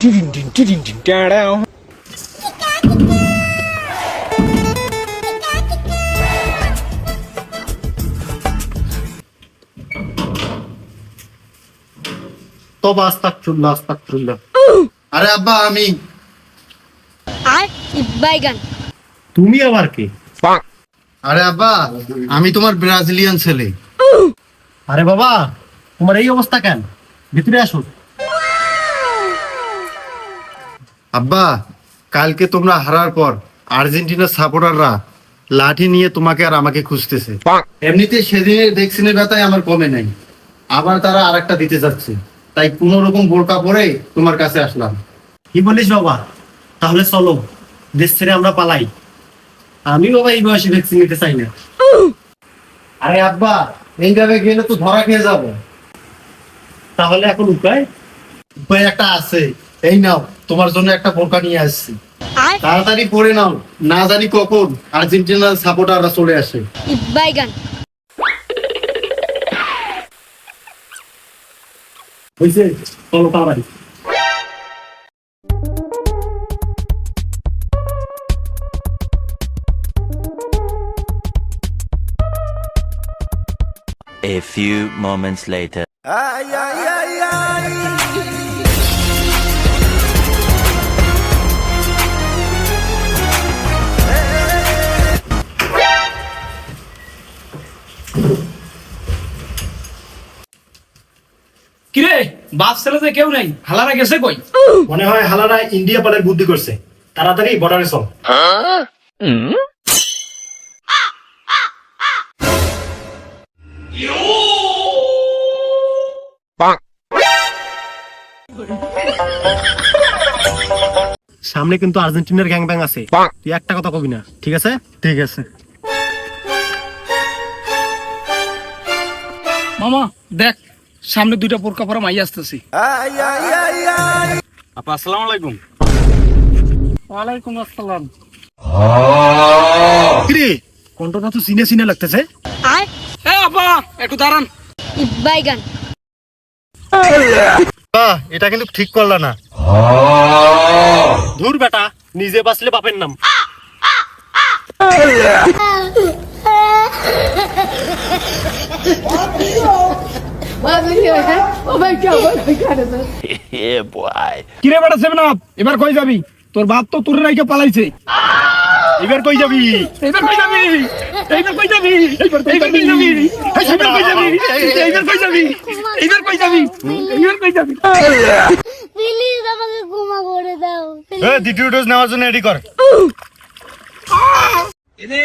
আরে আব্বা আমি বাইগান। তুমি আবার কে? আরে আব্বা আমি তোমার ব্রাজিলিয়ান ছেলে। আরে বাবা, তোমার এই অবস্থা কেন? ভিতরে আসো। আব্বা কালকে তোমরা হারার পর আর্জেন্টিনার সাপোর্টাররা লাঠি নিয়ে তোমাকে আর আমাকে খুঁজতেছে। এমনিতে সেদিনের ভ্যাকসিনের ব্যথায় আমার কমে নাই, আবার তারা আরেকটা দিতে যাচ্ছে, তাই কোন রকম বোরকা পরে তোমার কাছে আসলাম। কি বলিস বাবা? তাহলে চলো দেশ ছেড়ে আমরা পালাই। আমি বাবা এই বয়সে ভ্যাকসিন নিতে চাই না। আরে আব্বা এইভাবে গেলে তো ধরা খেয়ে যাবো। তাহলে এখন উপায়? উপায় একটা আছে, এই নাও তোমার জন্য একটা বোরকা নিয়ে আসছি, তাড়াতাড়ি পরে নাও, না জানি কখন আর্জেন্টিনার সাপোর্টাররা চলে আসে। বাইগান। হয়েছে, চলো তাড়াতাড়ি। A few moments later. কিরে বাপ ছেলে যে কেউ নাই, হালারা গেছে কই? মনে হয় হালারা ইন্ডিয়া পালের বুদ্ধি করছে। তাড়াতাড়ি বর্ডারে চল। সামনে কিন্তু আর্জেন্টিনার গ্যাং ব্যাং আছে, তুই একটা কথা কবি না, ঠিক আছে? ঠিক আছে। মামা দেখ, সামনে দুইটা বোরকা পরা মাই আসতেছি। আপা আসসালামু আলাইকুম। ওয়ালাইকুম আসসালাম। কিরে কণ্ঠটা তো চিনে চিনে লাগতেছে। এ আপা একটু দাঁড়ান। বাইগান। এটা কিন্তু ঠিক করলা না। ধুর বেটা, নিজে বাঁচলে বাপের নাম। Yeah, boy. কিরে বেটা সেভেন আপ, এবার কই যাবি? তোর বাপ তো তোর রাইকে পালাইছে। এবার কই যাবি? এইবার কই যাবি? এইবার কই যাবি? এইবার কই যাবি? এইবার কই যাবি? এইবার কই যাবি? এইবার কই যাবি? এইবার কই যাবি? প্লিজ আমাকে ক্ষমা করে দাও। দ্বিতীয় ডোজ নেওয়ার জন্য রেডি কর। এনে